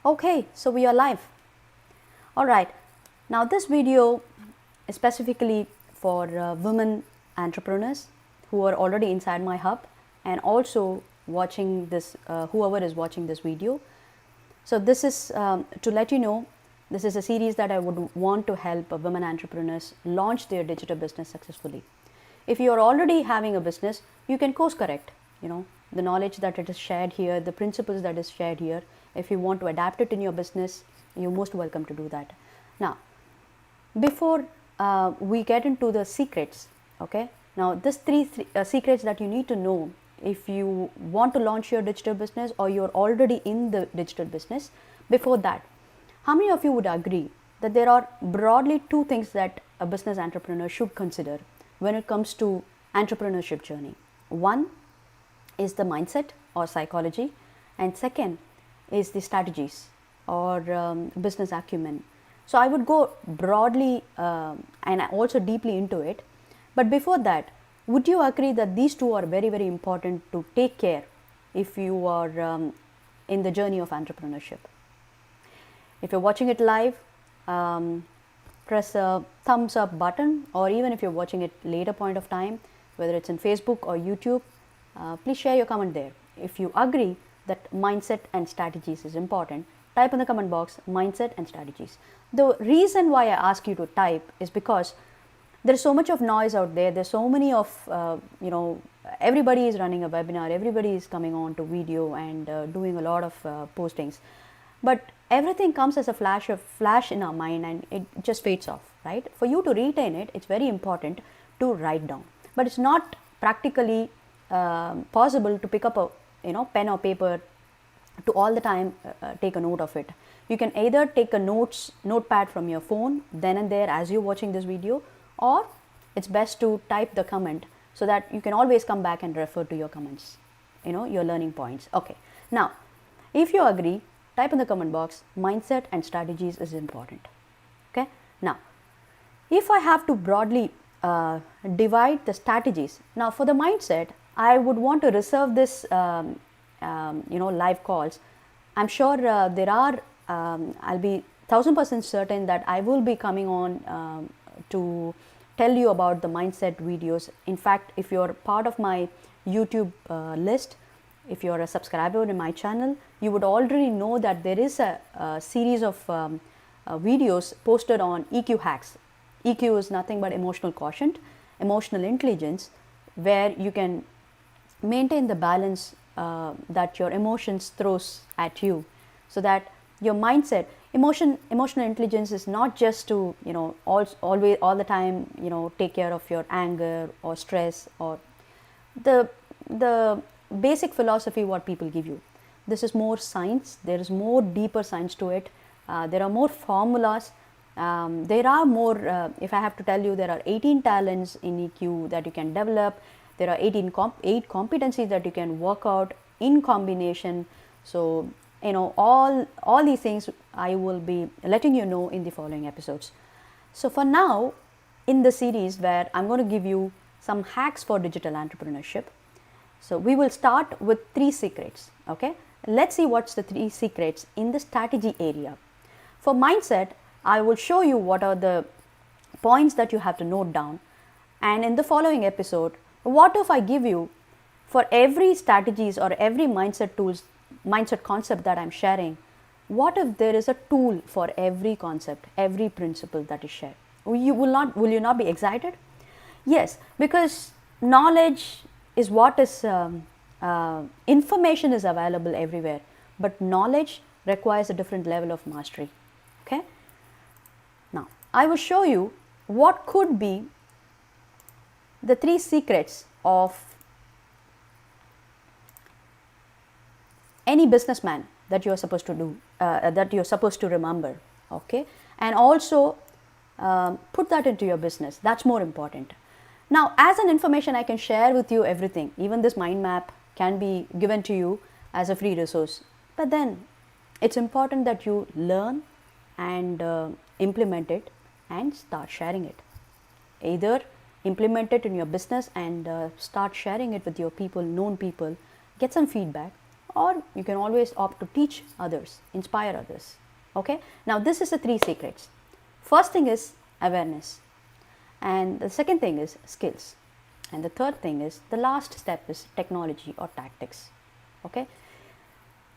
Okay, so we are live. Alright, now this video is specifically for women entrepreneurs who are already inside my hub and also watching this, whoever is watching this video. So this is to let you know, this is a series that I would want to help women entrepreneurs launch their digital business successfully. If you are already having a business, you can course correct, the knowledge that it is shared here, the principles that is shared here. If you want to adapt it in your business, you're most welcome to do that. Now, before we get into the secrets, okay, now this three secrets that you need to know if you want to launch your digital business or you're already in the digital business. Before that, how many of you would agree that there are broadly two things that a business entrepreneur should consider when it comes to entrepreneurship journey? One is the mindset or psychology, and second is the strategies or business acumen. So I would go broadly and also deeply into it. But before that, would you agree that these two are very, very important to take care if you are in the journey of entrepreneurship? If you're watching it live, press a thumbs up button, or even if you're watching it later point of time, whether it's in Facebook or YouTube, please share your comment there. If you agree that mindset and strategies is important, type in the comment box mindset and strategies. The reason why I ask you to type is because there's so much of noise out there. There's so many of, everybody is running a webinar, everybody is coming on to video and doing a lot of postings. But everything comes as a flash in our mind and it just fades off, right? For you to retain it, it's very important to write down. But it's not practically possible to pick up a pen or paper to all the time take a note of it. You can either take a notepad from your phone then and there as you're watching this video, or it's best to type the comment so that you can always come back and refer to your comments, your learning points. Okay, now if you agree, type in the comment box mindset and strategies is important. Okay, now if I have to broadly divide the strategies, now for the mindset I would want to reserve this live calls. I'm sure there are I'll be 1000% certain that I will be coming on to tell you about the mindset videos. In fact, if you're part of my YouTube list, if you're a subscriber in my channel, you would already know that there is a series of videos posted on EQ hacks. EQ is nothing but emotional quotient, emotional intelligence, where you can maintain the balance that your emotions throws at you, so that your mindset, emotional intelligence is not just to always all the time take care of your anger or stress or the basic philosophy what people give you. This is more science. There is more deeper science to it. There are more formulas. There are more, if I have to tell you, there are 18 talents in EQ that you can develop. There are 8 competencies that you can work out in combination. So all these things I will be letting you know in the following episodes. So for now, in the series where I'm going to give you some hacks for digital entrepreneurship, so we will start with 3 secrets. Okay, let's see what's the 3 secrets in the strategy area. For mindset, I will show you what are the points that you have to note down, and in the following episode, what if I give you, for every strategies or every mindset concept that I'm sharing, what if there is a tool for every concept, every principle that is shared? Will you not be excited? Yes, because knowledge is what is, information is available everywhere, but knowledge requires a different level of mastery. Okay. Now, I will show you what could be the 3 secrets of any businessman that you are supposed to do, that you are supposed to remember. Okay, and also put that into your business. That's more important. Now, as an information, I can share with you everything. Even this mind map can be given to you as a free resource. But then it's important that you learn and implement it and start sharing it. Either implement it in your business and start sharing it with your people, known people, get some feedback, or you can always opt to teach others, inspire others. Okay, now this is the 3 secrets. First thing is awareness, and the second thing is skills, and the third thing is, the last step is technology or tactics. Okay,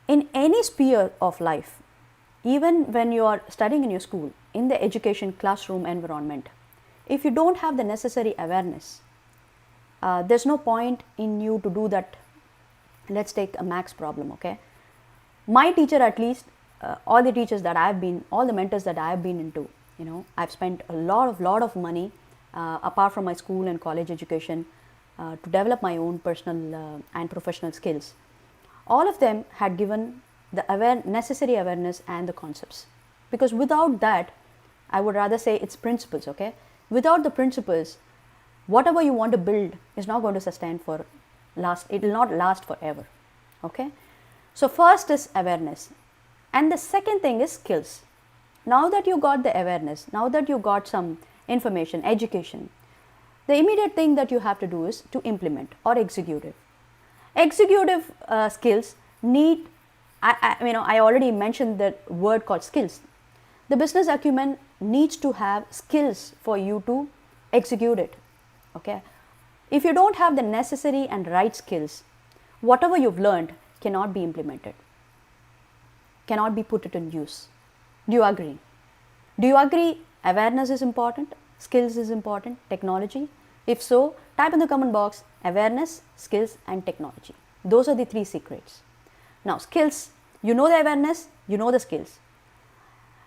in any sphere of life, even when you are studying in your school, in the education classroom environment, if you don't have the necessary awareness, there's no point in you to do that. Let's take a max problem. Okay, my teacher, at least all the teachers that I've been, all the mentors that I've been into, I've spent a lot of money apart from my school and college education to develop my own personal and professional skills. All of them had given the necessary awareness and the concepts, because without that, I would rather say it's principles. Okay, without the principles, whatever you want to build is not going to sustain for it will not last forever. Okay, so first is awareness, and the second thing is skills. Now that you got the awareness, now that you got some information, education, the immediate thing that you have to do is to implement or executive skills need, I already mentioned that word called skills. The business acumen needs to have skills for you to execute it. Okay, if you don't have the necessary and right skills, whatever you've learned cannot be implemented, cannot be put it in use. Do you agree? Do you agree awareness is important, skills is important, technology? If so, type in the comment box awareness, skills and technology. Those are the 3 secrets. Now skills, you know the awareness, you know the skills.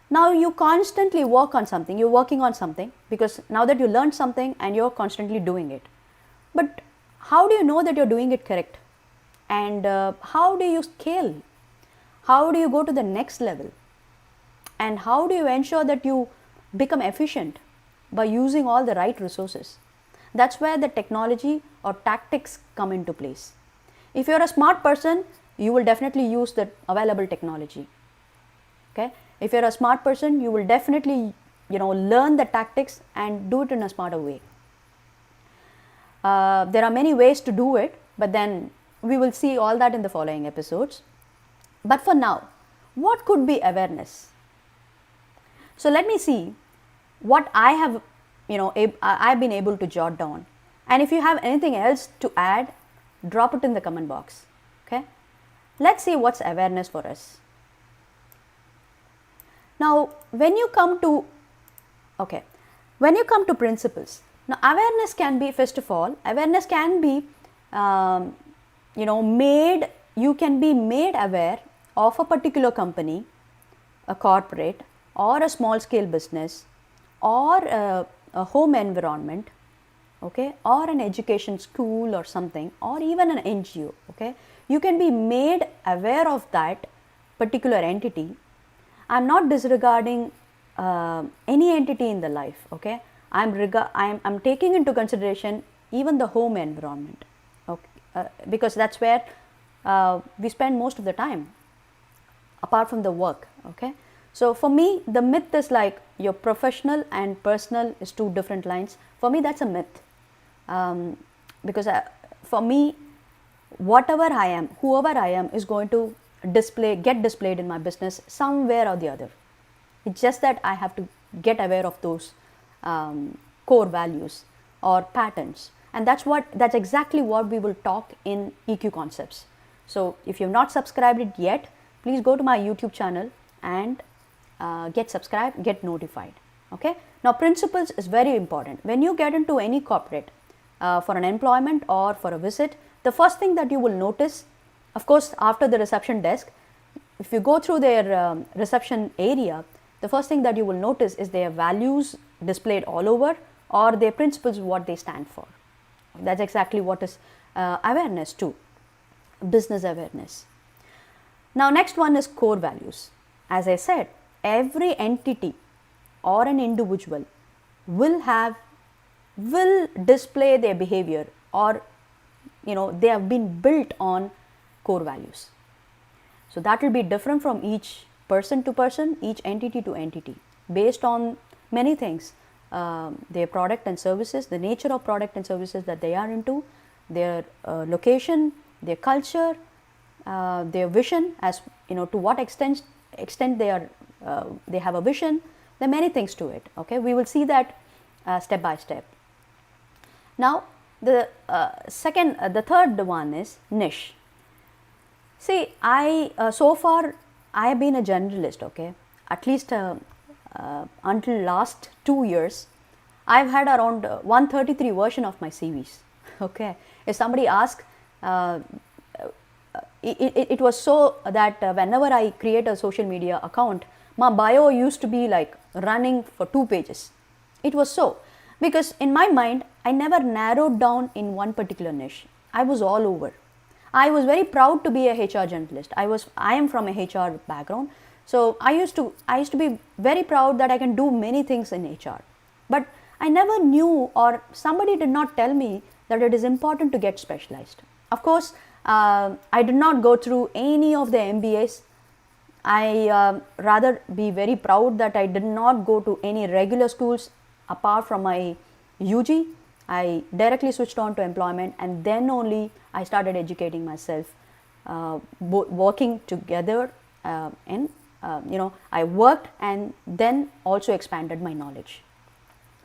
Now you constantly work on something, you're working on something, because now that you learned something and you're constantly doing it. But how do you know that you're doing it correct? And how do you scale? How do you go to the next level? And how do you ensure that you become efficient by using all the right resources? That's where the technology or tactics come into place. If you're a smart person, you will definitely use the available technology. Okay? If you're a smart person, you will definitely learn the tactics and do it in a smarter way. There are many ways to do it, but then we will see all that in the following episodes. But for now, what could be awareness? So let me see what I have, I've been able to jot down. And if you have anything else to add, drop it in the comment box. Okay, let's see what's awareness for us. Now, when you come to principles, now awareness can be, first of all, awareness can be, you can be made aware of a particular company, a corporate or a small scale business or a home environment, okay, or an education school or something, or even an NGO. Okay, you can be made aware of that particular entity. I'm not disregarding any entity in the life. Okay, I'm taking into consideration even the home environment. Okay, because that's where we spend most of the time apart from the work. Okay, so for me, the myth is like your professional and personal is 2 different lines. For me, that's a myth, because for me, whatever I am, whoever I am, is going to get displayed in my business somewhere or the other. It's just that I have to get aware of those core values or patterns, and that's exactly what we will talk in EQ Concepts. So if you've not subscribed it yet, please go to my YouTube channel and get subscribed, get notified. Okay, now principles is very important. When you get into any corporate for an employment or for a visit, the first thing that you will notice, of course, after the reception desk, if you go through their reception area, the first thing that you will notice is their values displayed all over, or their principles, what they stand for. That's exactly what is awareness too, business awareness. Now next one is core values. As I said, every entity or an individual will display their behavior, or they have been built on core values. So that will be different from each person to person, each entity to entity, based on many things, their product and services, the nature of product and services that they are into, their location, their culture, their vision, as you know, to what extent they have a vision. There are many things to it. Okay, we will see that step by step. Now the third one is niche. See, so far I have been a generalist. Okay, at least until last 2 years, I've had around 133 version of my CVs. Okay, if somebody asks, it was so that whenever I create a social media account, my bio used to be like running for 2 pages. It was so, because in my mind I never narrowed down in one particular niche. I was all over. I was very proud to be a HR generalist. I am from a HR background, so I used to be very proud that I can do many things in HR. But I never knew, or somebody did not tell me, that it is important to get specialized. Of course, I did not go through any of the MBAs. I rather be very proud that I did not go to any regular schools apart from my UG. I directly switched on to employment, and then only I started educating myself, working together, and I worked and then also expanded my knowledge.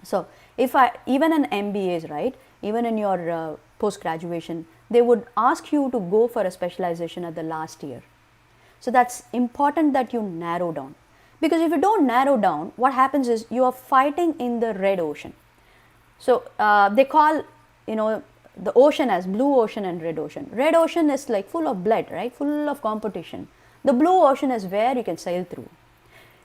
So even in MBAs, right, even in your post graduation, they would ask you to go for a specialization at the last year. So that's important that you narrow down, because if you don't narrow down, what happens is you are fighting in the red ocean. So they call the ocean as blue ocean and red ocean. Red ocean is like full of blood, right, full of competition. The blue ocean is where you can sail through.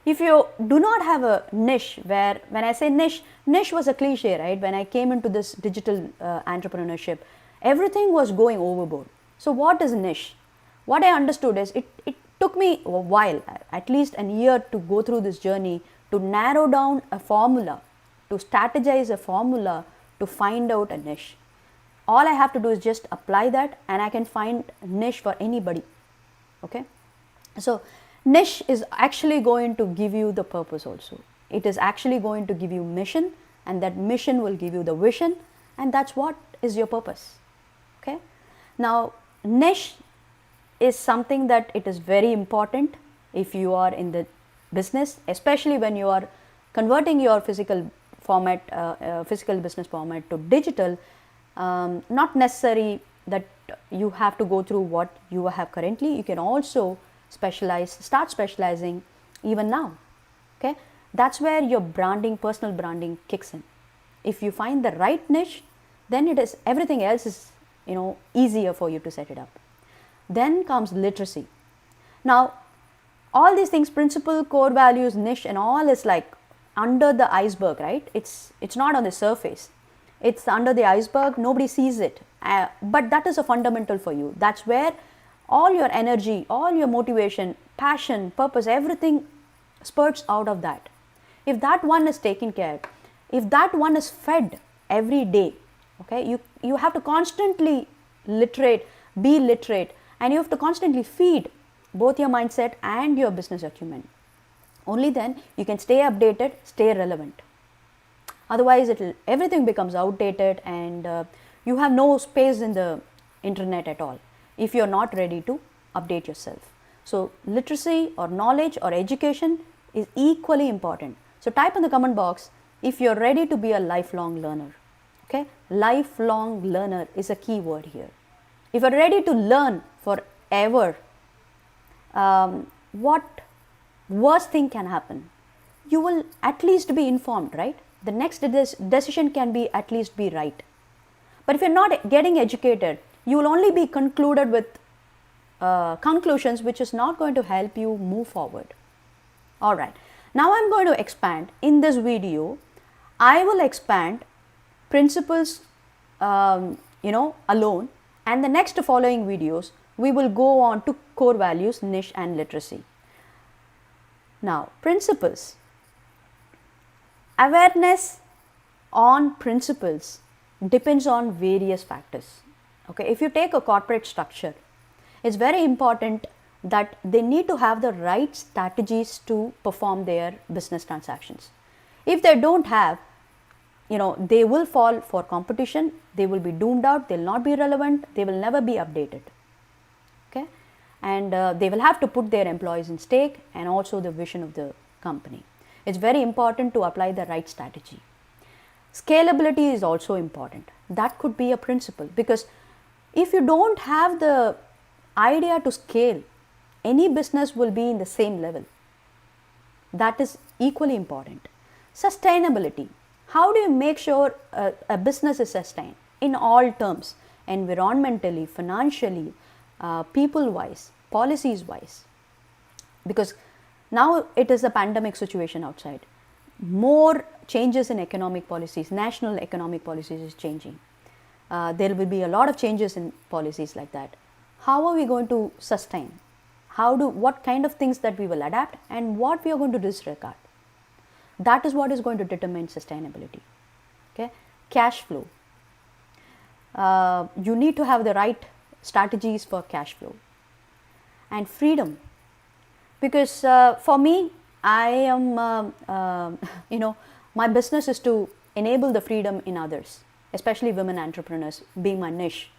If you do not have a niche, where, when I say niche was a cliche, right? When I came into this digital entrepreneurship, everything was going overboard. So what is niche? What I understood is it took me a while, at least a year, to go through this journey to narrow down a formula, to strategize a formula, to find out a niche. All I have to do is just apply that, and I can find a niche for anybody. Okay, so niche is actually going to give you the purpose also. It is actually going to give you mission, and that mission will give you the vision, and that's what is your purpose. Okay, now niche is something that it is very important if you are in the business, especially when you are converting your physical format, physical business format to digital. Not necessary that you have to go through what you have currently. You can also start specializing even now. Okay, that's where your branding, personal branding kicks in. If you find the right niche, then everything else is easier for you to set it up. Then comes literacy. Now all these things, principle, core values, niche, and all is like under the iceberg, right? It's not on the surface. It's under the iceberg. Nobody sees it, but that is a fundamental for you. That's where all your energy, all your motivation, passion, purpose, everything spurts out of that. If that one is taken care, if that one is fed every day, okay, you have to constantly be literate, and you have to constantly feed both your mindset and your business acumen. Only then you can stay updated, stay relevant. Otherwise, everything becomes outdated, and you have no space in the internet at all if you are not ready to update yourself. So literacy or knowledge or education is equally important. So type in the comment box if you are ready to be a lifelong learner. Okay, lifelong learner is a key word here. If you are ready to learn forever, what worst thing can happen? You will at least be informed, right? The next decision can be at least be right. But if you're not getting educated, you will only be concluded with conclusions which is not going to help you move forward. All right. Now I'm going to expand. In this video, I will expand principles, alone, and the next following videos, we will go on to core values, niche, and literacy. Now, principles. Awareness on principles depends on various factors. Okay, if you take a corporate structure, it's very important that they need to have the right strategies to perform their business transactions. If they don't have, they will fall for competition, they will be doomed out, they will not be relevant, they will never be updated. Okay, and they will have to put their employees in stake and also the vision of the company. It's very important to apply the right strategy. Scalability is also important. That could be a principle, because if you don't have the idea to scale, any business will be in the same level. That is equally important. Sustainability. How do you make sure a business is sustained in all terms, environmentally, financially, people wise, policies wise? Because now it is a pandemic situation outside. More changes in economic policies, national economic policies is changing. There will be a lot of changes in policies like that. How are we going to sustain? What kind of things that we will adapt and what we are going to disregard? That is what is going to determine sustainability. Okay, cash flow. You need to have the right strategies for cash flow. And freedom, because for me, I am my business is to enable the freedom in others, especially women entrepreneurs, being my niche.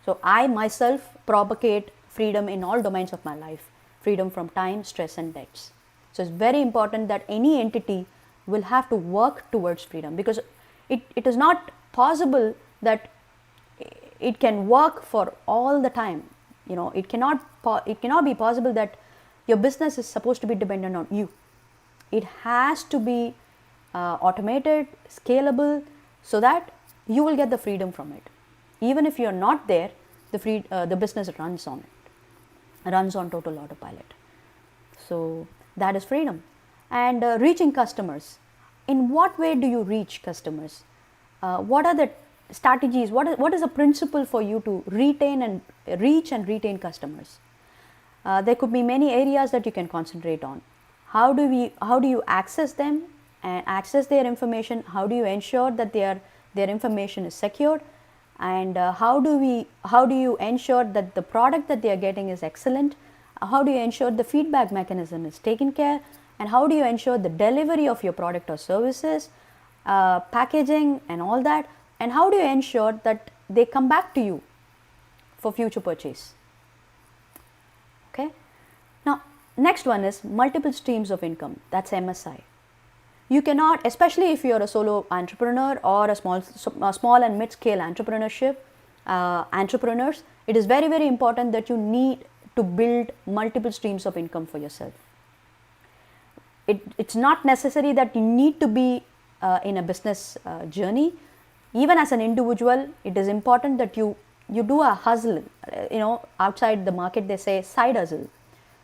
So I myself propagate freedom in all domains of my life, freedom from time, stress and debts. So it's very important that any entity will have to work towards freedom, because it is not possible that it can work for all the time. It cannot be possible that your business is supposed to be dependent on you. It has to be automated, scalable, so that you will get the freedom from it. Even if you are not there, the business runs on total autopilot. So that is freedom. And reaching customers. In what way do you reach customers? What are the strategies? What is a principle for you to reach and retain customers? There could be many areas that you can concentrate on. How do you access them and access their information? How do you ensure that their information is secured? And how do you ensure that the product that they are getting is excellent? How do you ensure the feedback mechanism is taken care? And how do you ensure the delivery of your product or services, packaging and all that? And how do you ensure that they come back to you for future purchase? Okay. Now, next one is multiple streams of income. That's MSI. You cannot, especially if you are a solo entrepreneur or a small and mid-scale entrepreneurship, entrepreneurs, it is very, very important that you need to build multiple streams of income for yourself. It's not necessary that you need to be in a business journey. Even as an individual, it is important that you do a hustle. Outside the market they say side hustle.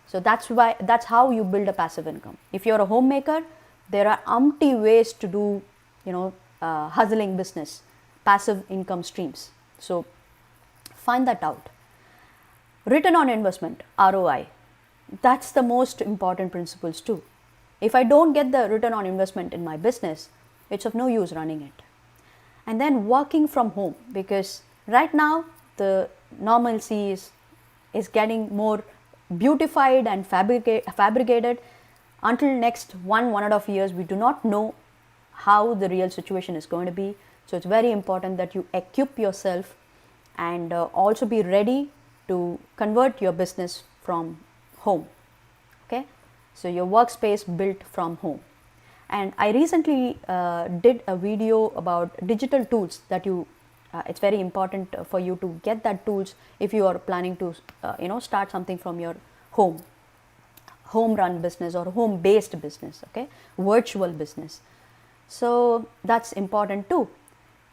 So that's how you build a passive income. If you're a homemaker, there are umpty ways to do hustling business, passive income streams. So find that out. Return on investment, ROI. That's the most important principles too. If I don't get the return on investment in my business, it's of no use running it. And then working from home, because right now the normalcy is getting more beautified and fabricated. Until next 1.5 years, we do not know how the real situation is going to be. So it's very important that you equip yourself and also be ready to convert your business from home. Okay, so your workspace built from home. And I recently did a video about digital tools that it's very important for you to get that tools if you are planning to start something from your home run business or home based business, okay, virtual business. So that's important too,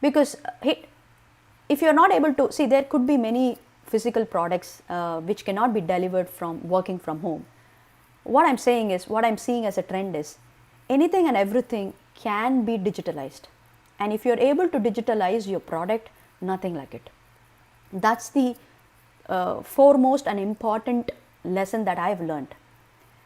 because if you're not able to see, there could be many physical products which cannot be delivered from working from home. What I'm saying is, what I'm seeing as a trend is anything and everything can be digitalized, and if you're able to digitalize your product, nothing like it. That's the foremost and important lesson that I've learned.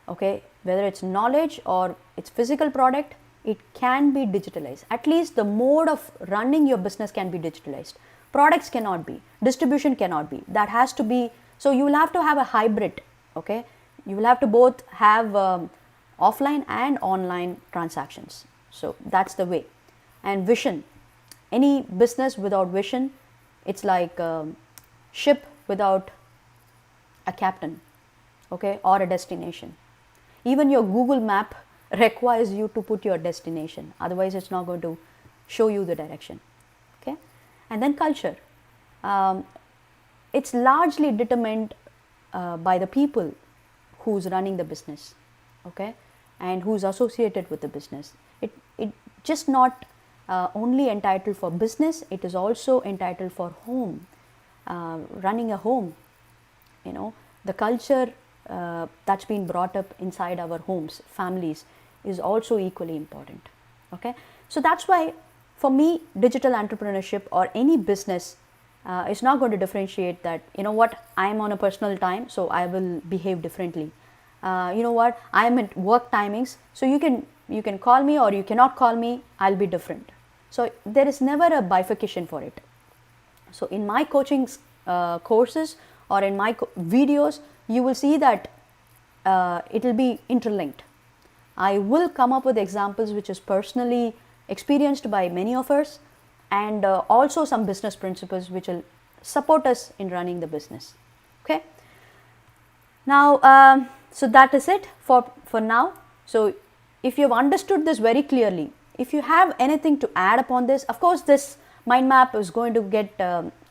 Okay, whether it's knowledge or it's physical product, it can be digitalized. At least the mode of running your business can be digitalized. Products cannot be, distribution cannot be. That has to be, so you will have to have a hybrid. Okay, you will have to both have offline and online transactions. So that's the way. And vision, any business without vision, it's like a ship without a captain. okay, or a destination. Even your Google map requires you to put your destination, otherwise it's not going to show you the direction, okay. And then culture, it's largely determined by the people who's running the business, okay, and who's associated with the business. It just not only entitled for business, it is also entitled for home, running a home, you know, the culture that's been brought up inside our homes, families, is also equally important, okay. So that's why for me, digital entrepreneurship or any business is not going to differentiate that, you know what, I am on a personal time, so I will behave differently. You know what, I am at work timings, so you can call me or you cannot call me, I'll be different. So there is never a bifurcation for it. So in my coaching courses or in my videos, you will see that it will be interlinked. I will come up with examples which is personally experienced by many of us, and also some business principles which will support us in running the business, okay. Now so that is it for now. So if you have understood this very clearly, if you have anything to add upon this, of course this mind map is going to get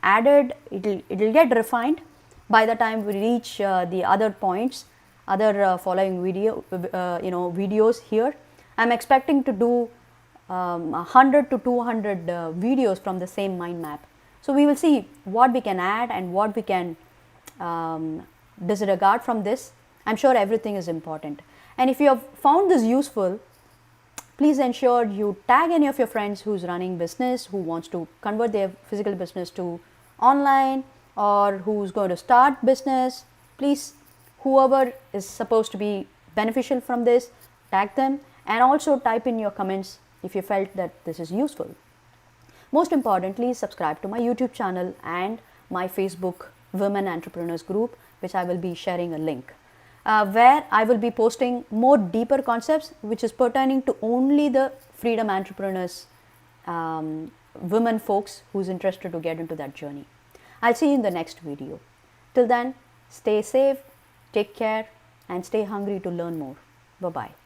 added, it will get refined by the time we reach the other points, other following videos here. I'm expecting to do 100 to 200 videos from the same mind map. So we will see what we can add and what we can disregard from this. I'm sure everything is important. And if you have found this useful, please ensure you tag any of your friends who's running business, who wants to convert their physical business to online, or who's going to start business. Please, whoever is supposed to be beneficial from this, tag them, and also type in your comments if you felt that this is useful. Most importantly, subscribe to my YouTube channel and my Facebook Women Entrepreneurs group, which I will be sharing a link, where I will be posting more deeper concepts which is pertaining to only the freedom entrepreneurs, women folks who's interested to get into that journey. I'll see you in the next video. Till then, stay safe, take care, and stay hungry to learn more. Bye-bye.